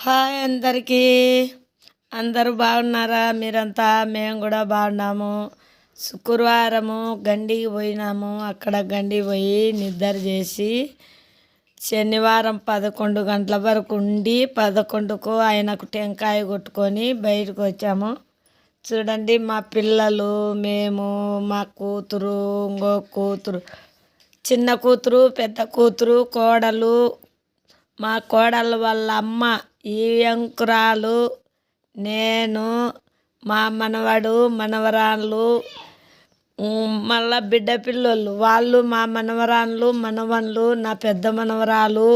Hi అందరికీ. అందరూ బాగున్నారా? మీరంతా మేము కూడా బాగున్నాము. శుక్రవారము గండికి పోయినాము. అక్కడ గండికి పోయి నిద్ర చేసి శనివారం 11 గంటల వరకు ఉండి 11కు ఆయనకు టెంకాయ కొట్టుకొని బయటకు వచ్చాము. చూడండి, మా పిల్లలు, మేము, మా కూతురు, ఇంకో కూతురు, చిన్న కూతురు, పెద్ద కూతురు, కోడలు, మా కోడలు వాళ్ళ అమ్మ, ఈ అంకురాలు, నేను, మా మనవడు, మనవరాళ్ళు, మళ్ళా బిడ్డ పిల్లలు వాళ్ళు, మా మనవరాళ్ళు, మనవళ్ళు, నా పెద్ద మనవరాలు,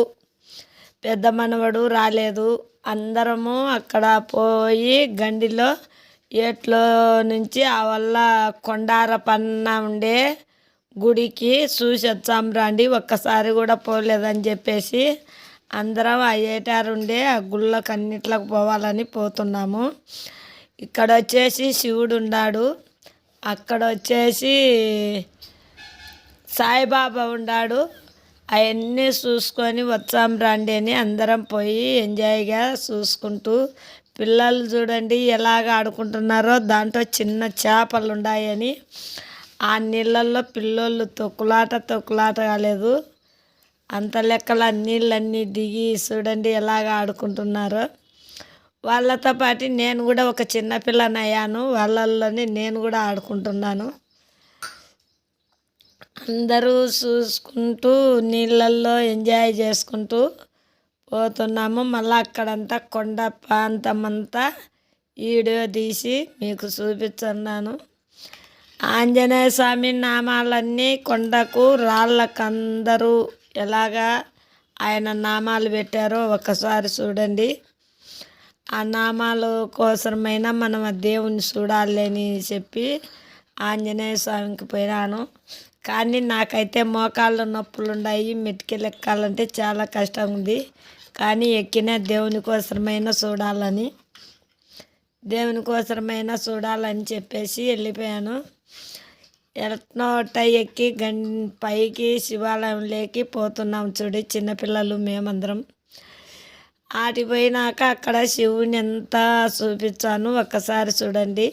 పెద్ద మనవడు రాలేదు. అందరము అక్కడ పోయి గండిలో ఏట్లో నుంచి ఆ వల్ల కొండార పన్న ఉండే గుడికి చూసి వచ్చాం రండి. ఒక్కసారి కూడా పోలేదని చెప్పేసి అందరం ఆ ఏటారుండే ఆ గుళ్ళకు అన్నిట్లకు పోవాలని పోతున్నాము. ఇక్కడ వచ్చేసి శివుడు ఉన్నాడు, అక్కడ వచ్చేసి సాయిబాబా ఉన్నాడు. అవన్నీ చూసుకొని వచ్చాం రండి అని అందరం పోయి ఎంజాయ్గా చూసుకుంటూ, పిల్లలు చూడండి ఎలాగ ఆడుకుంటున్నారో. దాంట్లో చిన్న చేపలు ఉన్నాయని ఆ నీళ్ళల్లో పిల్లోళ్ళు తొక్కులాట కాలేదు. అంత లెక్కల నీళ్ళన్నీ దిగి చూడండి ఎలాగ ఆడుకుంటున్నారో. వాళ్ళతో పాటు నేను కూడా ఒక చిన్న పిల్లనయ్యాను. వాళ్ళల్లోని నేను కూడా ఆడుకుంటున్నాను. అందరూ చూసుకుంటూ నీళ్ళల్లో ఎంజాయ్ చేసుకుంటూ పోతున్నాము. మళ్ళీ అక్కడంతా కొండ ప్రాంతం అంతా వీడియో తీసి మీకు చూపిస్తున్నాను. ఆంజనేయ స్వామి నామాలన్నీ కొండకు రాళ్ళకు అందరూ ఎలాగా ఆయన నామాలు పెట్టారో ఒకసారి చూడండి. ఆ నామాల కోసమైనా మనం ఆ దేవుని చూడాలని చెప్పి ఆంజనేయ స్వామికి పోయినాను. కానీ నాకైతే మోకాళ్ళు నొప్పులు ఉన్నాయి. మెట్టికెళ్ళి ఎక్కాలంటే చాలా కష్టం ఉంది. కానీ ఎక్కిన దేవుని కోసమైనా చూడాలని చెప్పేసి వెళ్ళిపోయాను. ఎట్నోట ఎక్కి పైకి శివాలయంలోకి పోతున్నాం. చూడి చిన్నపిల్లలు మేమందరం ఆటి పోయినాక అక్కడ శివుని ఎంత చూపించాను ఒక్కసారి చూడండి.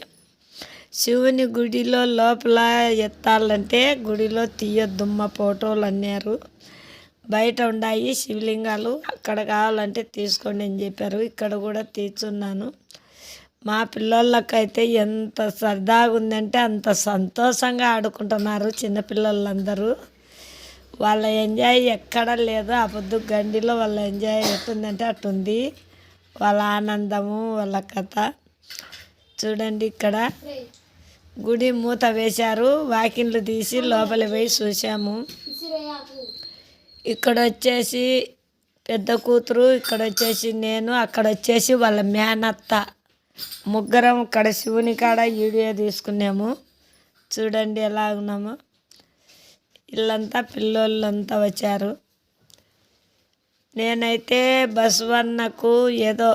శివుని గుడిలో లోపల ఎత్తాలంటే గుడిలో తీయొద్దుమ్మ ఫోటోలు అన్నారు. బయట ఉన్నాయి శివలింగాలు, అక్కడ కావాలంటే తీసుకోండి అని చెప్పారు. ఇక్కడ కూడా తీర్చున్నాను. మా పిల్లలకైతే ఎంత సరదాగా ఉందంటే అంత సంతోషంగా ఆడుకుంటున్నారు చిన్నపిల్లలందరూ. వాళ్ళ ఎంజాయ్ ఎక్కడ లేదు. ఆ పొద్దు గండిలో వాళ్ళ ఎంజాయ్ ఎట్టుందంటే అట్టుంది. వాళ్ళ ఆనందము, వాళ్ళ కథ చూడండి. ఇక్కడ గుడి మూత వేశారు. వాకిన్లు తీసి లోపల పోయి చూసాము. ఇక్కడ వచ్చేసి పెద్ద కూతురు, ఇక్కడ వచ్చేసి నేను, అక్కడ వచ్చేసి వాళ్ళ మేనత్త, ముగ్గురం ఇక్కడ శివుని కాడ వీడియో తీసుకున్నాము. చూడండి ఎలా ఉన్నాము. ఇల్లంతా పిల్లోళ్ళంతా వచ్చారు. నేనైతే బసవన్నకు ఏదో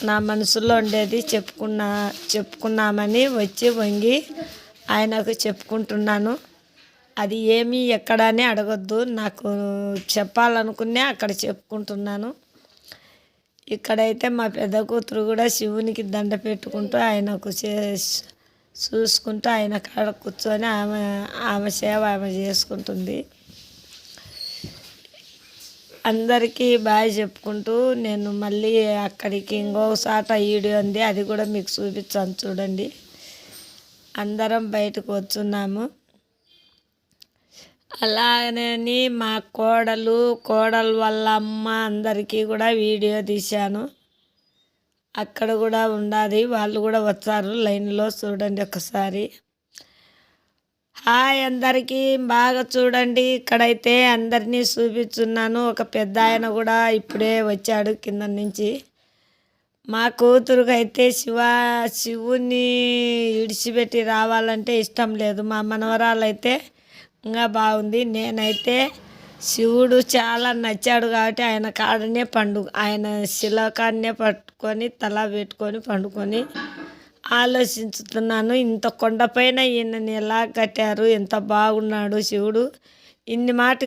నా మనసులో ఉండేది చెప్పుకున్నామని వచ్చి వంగి ఆయనకు చెప్పుకుంటున్నాను. అది ఏమీ ఎక్కడని అడగొద్దు, నాకు చెప్పాలనుకునే అక్కడ చెప్పుకుంటున్నాను. ఇక్కడైతే మా పెద్ద కూతురు కూడా శివునికి దండ పెట్టుకుంటూ ఆయనకు చూసుకుంటూ ఆయన కాడ కూర్చొని ఆమె సేవ ఆమె చేసుకుంటుంది. అందరికీ బాయ్ చెప్పుకుంటూ నేను మళ్ళీ అక్కడికి ఇంకొకసాట వీడియో ఉంది, అది కూడా మీకు చూపించాను చూడండి. అందరం బయటకు వచ్చున్నాము. అలాగని మా కోడలు వాళ్ళ అమ్మ అందరికీ కూడా వీడియో తీశాను. అక్కడ కూడా ఉండాలి, వాళ్ళు కూడా వచ్చారు లైన్లో. చూడండి ఒకసారి. హాయ్ అందరికీ, బాగా చూడండి. ఇక్కడైతే అందరినీ చూపిస్తున్నాను. ఒక పెద్ద ఆయన కూడా ఇప్పుడే వచ్చాడు కింద నుంచి. మా కూతురుకైతే శివుని విడిచిపెట్టి రావాలంటే ఇష్టం లేదు. మా మనవరాలైతే ఇంకా బాగుంది. నేనైతే శివుడు చాలా నచ్చాడు కాబట్టి ఆయన కాడనే ఆయన శిలకాన్నే పట్టుకొని తల పెట్టుకొని పండుకొని ఆలోచించుతున్నాను. ఇంత కొండపైన ఈయనని ఎలా కట్టారు, ఎంత బాగున్నాడు శివుడు. ఇన్ని మాట